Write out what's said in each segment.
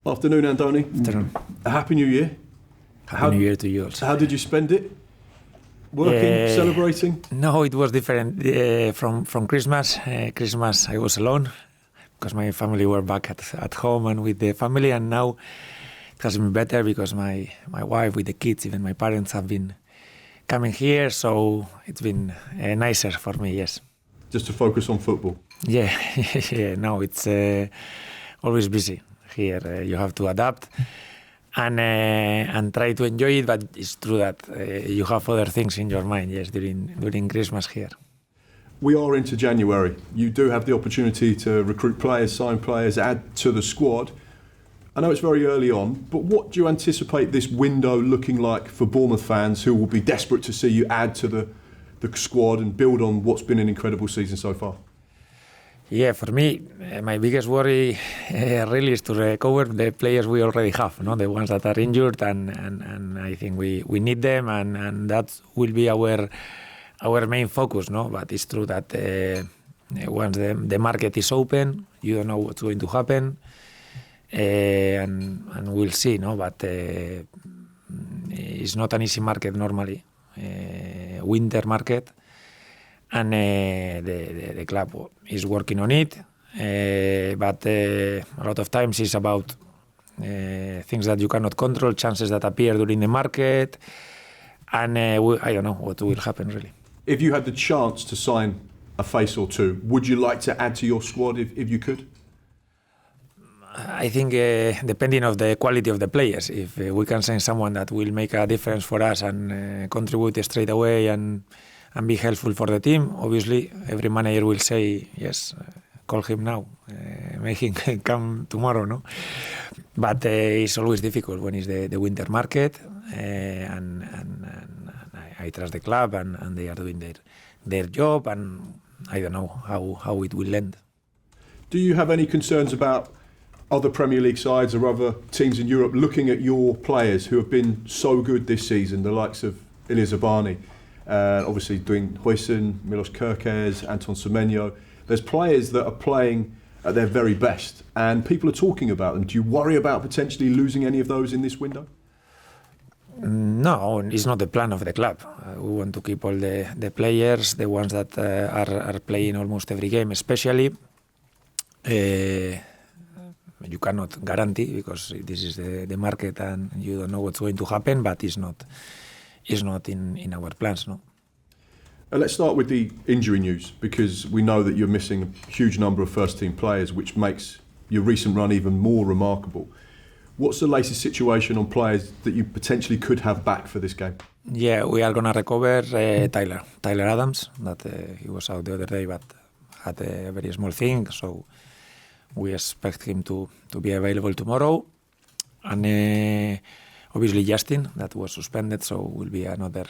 Afternoon, Andoni. Afternoon. Happy New Year. Happy New Year to you also. How did you spend it? Working, celebrating? No, it was different from Christmas. Christmas I was alone because my family were back at home and with the family, and now it has been better because my wife with the kids, even my parents have been coming here, so it's been nicer for me, yes. Just to focus on football? Yeah, yeah. No, it's always busy here. You have to adapt and try to enjoy it, but it's true that you have other things in your mind, yes, during Christmas here. We are into January. You do have the opportunity to recruit players, sign players, add to the squad. I know it's very early on, but what do you anticipate this window looking like for Bournemouth fans who will be desperate to see you add to the squad and build on what's been an incredible season so far? Yeah, for me, my biggest worry really is to recover the players we already have, no? The ones that are injured, and I think we need them, and that will be our main focus, no? But it's true that once the market is open, you don't know what's going to happen, and we'll see, no? But it's not an easy market normally, winter market. And the club is working on it, but a lot of times it's about things that you cannot control, chances that appear during the market, and I don't know what will happen really. If you had the chance to sign a face or two, would you like to add to your squad if you could? I think depending on the quality of the players, if we can sign someone that will make a difference for us and contribute straight away and be helpful for the team, obviously every manager will say, yes, call him now, make him come tomorrow, no? But it's always difficult when it's the winter market, and I trust the club and they are doing their job, and I don't know how it will end. Do you have any concerns about other Premier League sides or other teams in Europe looking at your players who have been so good this season, the likes of Ilya Zabani? Obviously doing Huijsen, Milos Kerkez, Anton Semenyo. There's players that are playing at their very best and people are talking about them. Do you worry about potentially losing any of those in this window? No, it's not the plan of the club. We want to keep all the players, the ones that are playing almost every game, especially. You cannot guarantee because this is the market and you don't know what's going to happen, but it's not in our plans, no. Let's start with the injury news, because we know that you're missing a huge number of first-team players, which makes your recent run even more remarkable. What's the latest situation on players that you potentially could have back for this game? Yeah, we are going to recover Tyler Adams, that he was out the other day but had a very small thing, so we expect him to be available tomorrow. And obviously Justin, that was suspended, so will be another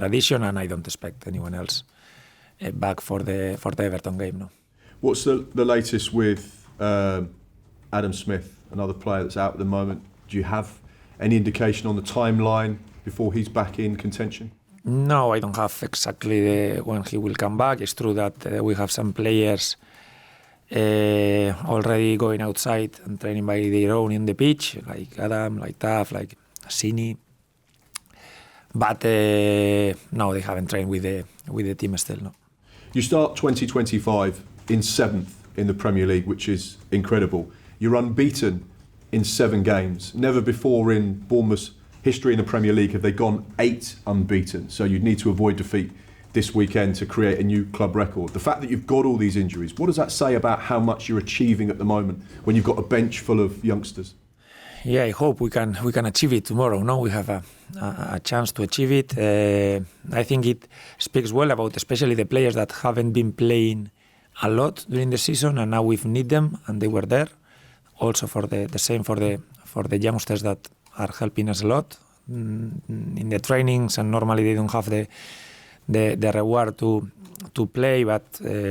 addition, and I don't expect anyone else back for the Everton game. No. What's the latest with Adam Smith, another player that's out at the moment? Do you have any indication on the timeline before he's back in contention? No, I don't have exactly when he will come back. It's true that we have some players already going outside and training by their own in the pitch, like Adam, like Taf, like Sini, but no, they haven't trained with the team still. No. You start 2025 in 7th in the Premier League, which is incredible. You're unbeaten in 7 games. Never before in Bournemouth's history in the Premier League have they gone 8 unbeaten. So you'd need to avoid defeat this weekend to create a new club record. The fact that you've got all these injuries, what does that say about how much you're achieving at the moment when you've got a bench full of youngsters? Yeah, I hope we can achieve it tomorrow. No, we have a chance to achieve it. I think it speaks well about especially the players that haven't been playing a lot during the season, and now we've need them, and they were there. Also for the same for the youngsters that are helping us a lot in the trainings, and normally they don't have the reward to play, but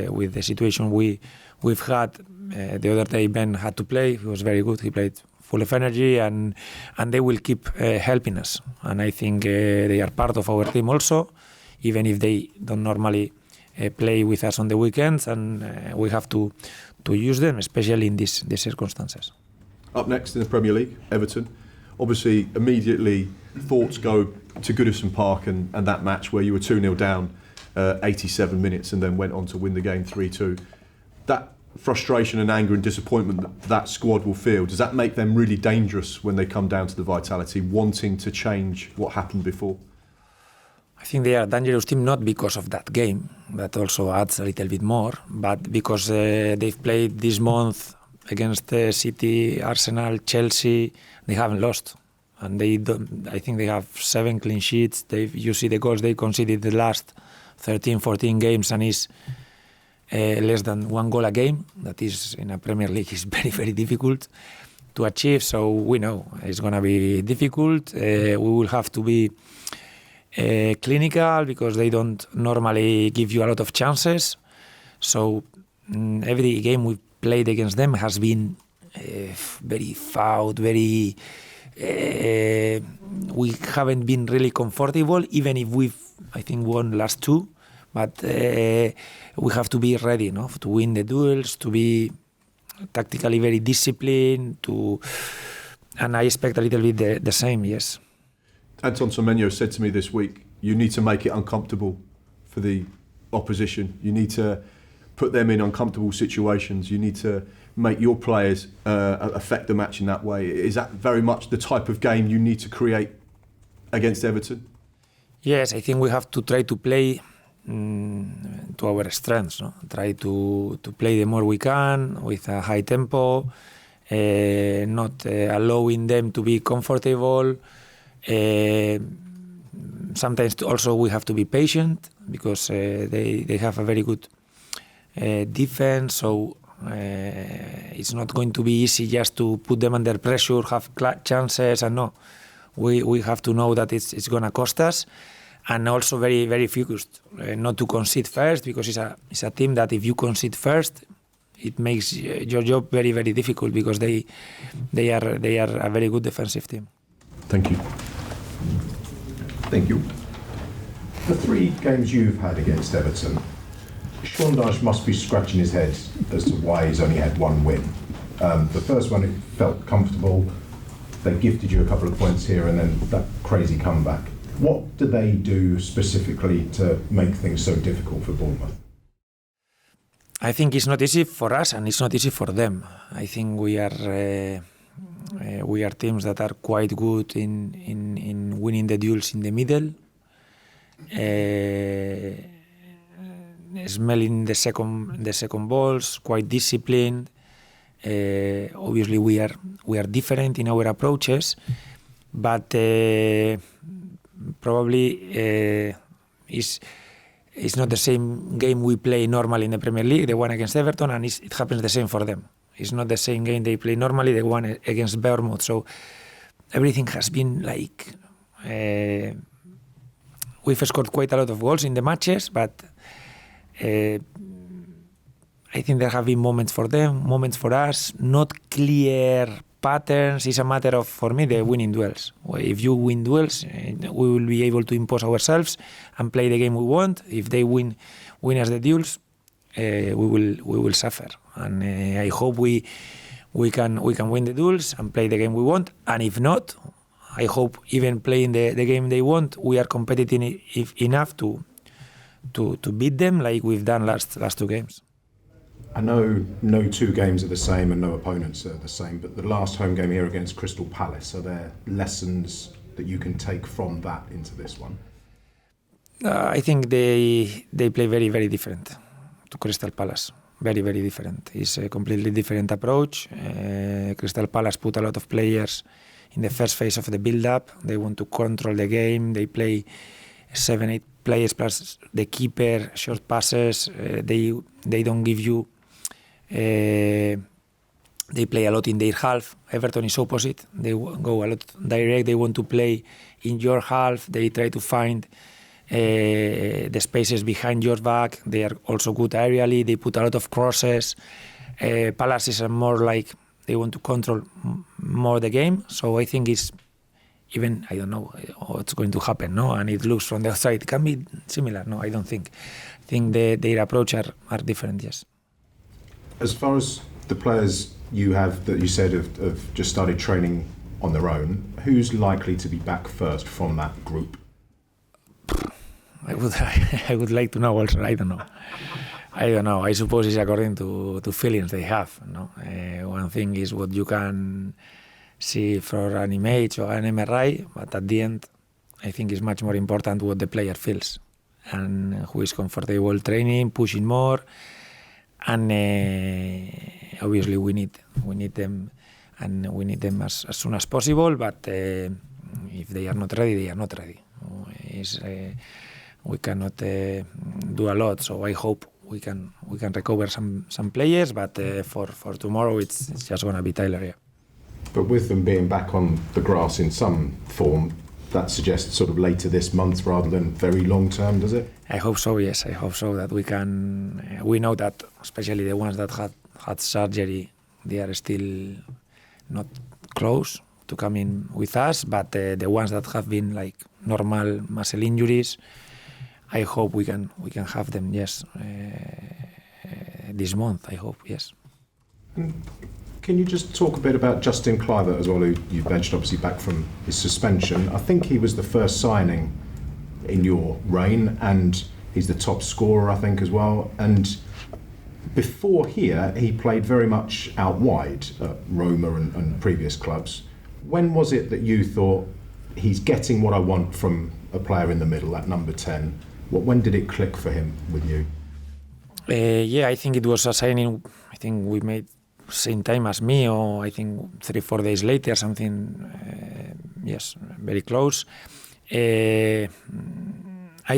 with the situation we've had the other day, Ben had to play. He was very good. He played full of energy, and they will keep helping us. And I think they are part of our team also, even if they don't normally play with us on the weekends, and we have to use them, especially in these circumstances. Up next in the Premier League, Everton. Obviously, immediately thoughts go to Goodison Park and that match where you were 2-0 down 87 minutes and then went on to win the game 3-2. That frustration and anger and disappointment that squad will feel, does that make them really dangerous when they come down to the Vitality, wanting to change what happened before? I think they are a dangerous team not because of that game, that also adds a little bit more, but because they've played this month against City, Arsenal, Chelsea, they haven't lost. And I think they have 7 clean sheets. You see the goals they conceded the last 13, 14 games and is less than 1 goal a game. That is, in a Premier League, is very, very difficult to achieve. So we know it's going to be difficult. We will have to be clinical because they don't normally give you a lot of chances. So every game we played against them has been very fought, very... we haven't been really comfortable, even if we've, I think, won last 2. But we have to be ready, no, to win the duels, to be tactically very disciplined, and I expect a little bit the same, yes. Anton Semenyo said to me this week, you need to make it uncomfortable for the opposition. You need to put them in uncomfortable situations. You need to make your players affect the match in that way. Is that very much the type of game you need to create against Everton? Yes, I think we have to try to play to our strengths. No? Try to play the more we can with a high tempo, not allowing them to be comfortable. Sometimes also we have to be patient because they have a very good defense, so it's not going to be easy just to put them under pressure, have chances, and no. We have to know that it's going to cost us, and also very, very focused, not to concede first, because it's a team that if you concede first, it makes your job very, very difficult because they are a very good defensive team. Thank you. Thank you. The 3 games you've had against Everton, Sean Dyche must be scratching his head as to why he's only had 1 win. The first one, it felt comfortable. They gifted you a couple of points here and then that crazy comeback. What do they do specifically to make things so difficult for Bournemouth? I think it's not easy for us and it's not easy for them. I think we are teams that are quite good in winning the duels in the middle, smelling the second balls, quite disciplined. Obviously, we are different in our approaches, but probably it's not the same game we play normally in the Premier League, the one against Everton, and it happens the same for them. It's not the same game they play normally, the one against Bournemouth. So everything has been like... we've scored quite a lot of goals in the matches, but I think there have been moments for them, moments for us, not clear patterns. It's a matter of, for me, the winning duels. If you win duels, we will be able to impose ourselves and play the game we want. If they win us the duels, we will suffer. And I hope we can win the duels and play the game we want. And if not, I hope even playing the game they want, we are competitive enough to beat them like we've done last 2 games. I know no 2 games are the same and no opponents are the same, but the last home game here against Crystal Palace, are there lessons that you can take from that into this one? I think they play very, very different to Crystal Palace. Very, very different. It's a completely different approach. Crystal Palace put a lot of players in the first phase of the build-up. They want to control the game. They play 7-8 players plus the keeper, short passes. They don't give you... they play a lot in their half. Everton is opposite. They go a lot direct. They want to play in your half. They try to find the spaces behind your back. They are also good aerially. They put a lot of crosses. Palace is more like they want to control more the game. So I think it's even, I don't know what's going to happen, no? And it looks from the outside, it can be similar. No, I don't think. I think their approach are different, yes. As far as the players you have that you said have just started training on their own. Who's likely to be back first from that group? I would like to know also. I don't know. I suppose it's according to feelings they have. No, one thing is what you can see for an image or an MRI, but at the end, I think it's much more important what the player feels and who is comfortable training, pushing more, and obviously we need them, and we need them as soon as possible. But if they are not ready, they are not ready. We cannot do a lot. So I hope we can recover some players, but for tomorrow it's just gonna be Tyler. Yeah. But with them being back on the grass in some form, that suggests sort of later this month rather than very long term, does it? I hope so, yes. I hope so that we can. We know that, especially the ones that had surgery, they are still not close to coming with us. But the ones that have been like normal muscle injuries, I hope we can have them. Yes, this month. I hope, yes. Can you just talk a bit about Justin Kluivert as well, who you mentioned obviously back from his suspension? I think he was the first signing in your reign, and he's the top scorer, I think, as well. And before here, he played very much out wide at Roma and previous clubs. When was it that you thought, he's getting what I want from a player in the middle, at number 10? When did it click for him with you? I think it was a signing, I think we made same time as me, or I think 3-4 days later, something, yes, very close. I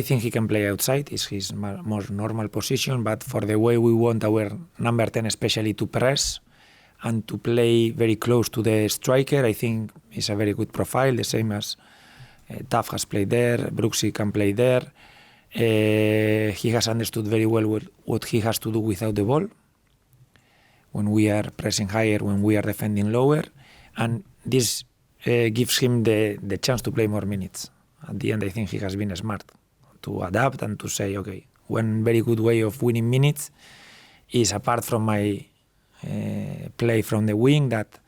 think he can play outside, it's his more normal position, but for the way we want our number 10 especially to press and to play very close to the striker, I think it's a very good profile, the same as Taff has played there, Brooksy can play there. He has understood very well what he has to do without the ball, when we are pressing higher, when we are defending lower, and this gives him the chance to play more minutes. At the end, I think he has been smart to adapt and to say, okay, one very good way of winning minutes is, apart from my play from the wing, that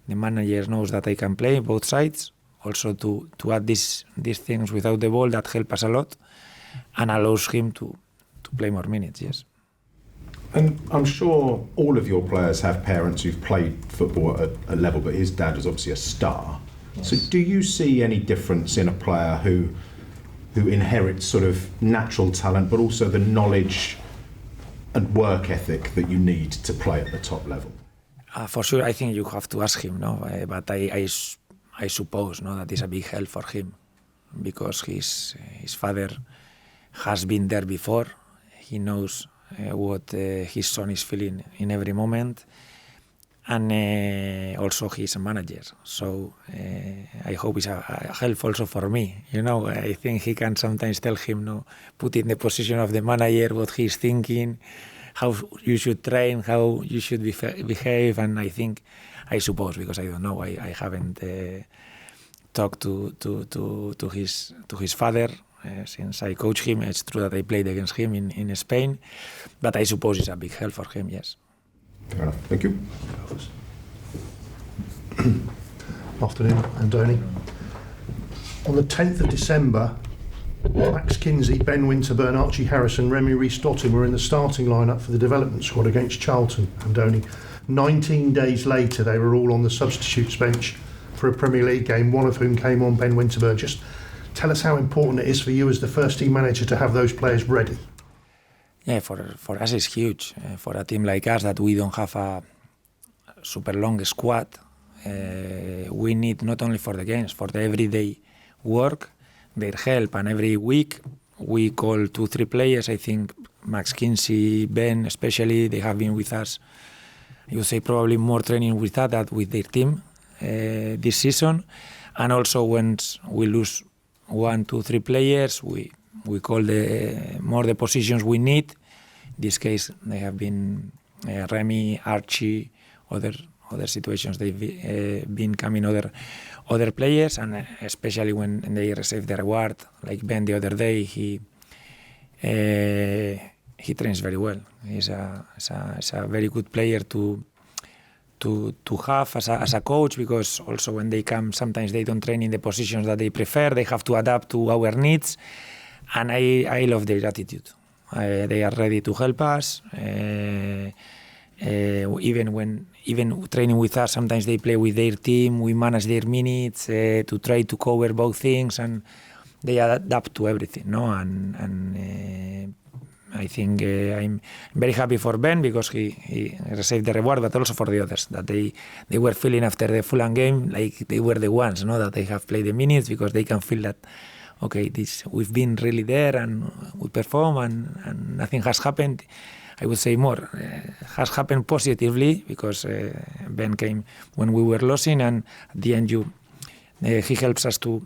the manager knows that I can play both sides, also to add these things without the ball that help us a lot and allows him to play more minutes, yes. And I'm sure all of your players have parents who've played football at a level, but his dad was obviously a star. Yes. So do you see any difference in a player who inherits sort of natural talent, but also the knowledge and work ethic that you need to play at the top level? For sure, I think you have to ask him, no? But I suppose, no, that is a big help for him, because his father has been there before. He knows what his son is feeling in every moment, and also he's a manager, so I hope it's a help also for me. I think he can sometimes tell him, no, put in the position of the manager what he's thinking, how you should train, how you should behave, and I suppose, because I don't know, I haven't talked to his father since I coached him. It's true that I played against him in Spain, but I suppose it's a big help for him, yes. Fair enough. Thank you. Afternoon, Andoni. On the 10th of December, Max Kinsey, Ben Winterburn, Archie Harrison, Remy Rees-Dottin were in the starting lineup for the development squad against Charlton, Andoni. 19 days later, they were all on the substitutes bench for a Premier League game, one of whom came on, Ben Winterburn. Just tell us how important it is for you as the first team manager to have those players ready. Yeah, for us it's huge. For a team like us that we don't have a super long squad, we need not only for the games, for the everyday work, their help. And every week we call 2-3 players. I think Max Kinsey, Ben especially, they have been with us, I would say probably more training with us than with their team this season. And also when we lose 1-2-3 players, we call the positions we need. In this case, they have been Remy, Archie, other situations they've been coming other players, and especially when they receive the reward, like Ben the other day, he trains very well. He's a very good player to to have as a coach, because also when they come, sometimes they don't train in the positions that they prefer. They have to adapt to our needs, and I love their attitude. They are ready to help us. Even training with us, sometimes they play with their team. We manage their minutes to try to cover both things, and they adapt to everything. No, and I think I'm very happy for Ben, because he received the reward, but also for the others, that they were feeling after the Fulham game like they were the ones, no, that they have played the minutes, because they can feel that, okay, we've been really there and we perform, and nothing has happened. I would say more has happened positively, because Ben came when we were losing, and at the end he helps us to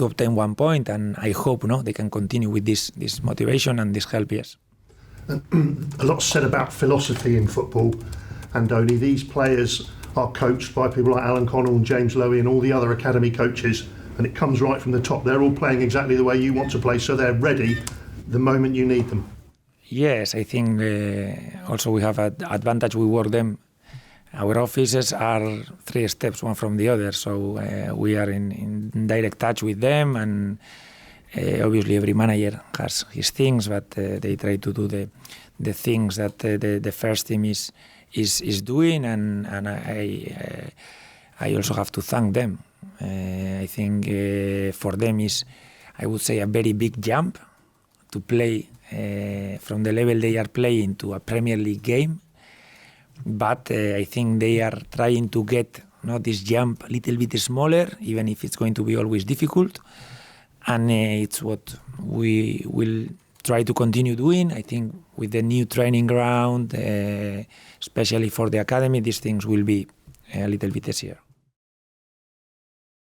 obtain 1 point, and I hope they can continue with this motivation and this help. Yes. A lot said about philosophy in football, Andoni. These players are coached by people like Alan Connell and James Lowy and all the other academy coaches, and it comes right from the top. They're all playing exactly the way you want to play, so they're ready the moment you need them. Yes, I think also we have an advantage. We work them. Our offices are 3 steps one from the other, so we are in direct touch with them, and obviously every manager has his things, but they try to do the things that the first team is doing, and I also have to thank them. I think for them is, I would say, a very big jump to play from the level they are playing to a Premier League game. But I think they are trying to get this jump a little bit smaller, even if it's going to be always difficult. And it's what we will try to continue doing. I think with the new training ground, especially for the academy, these things will be a little bit easier.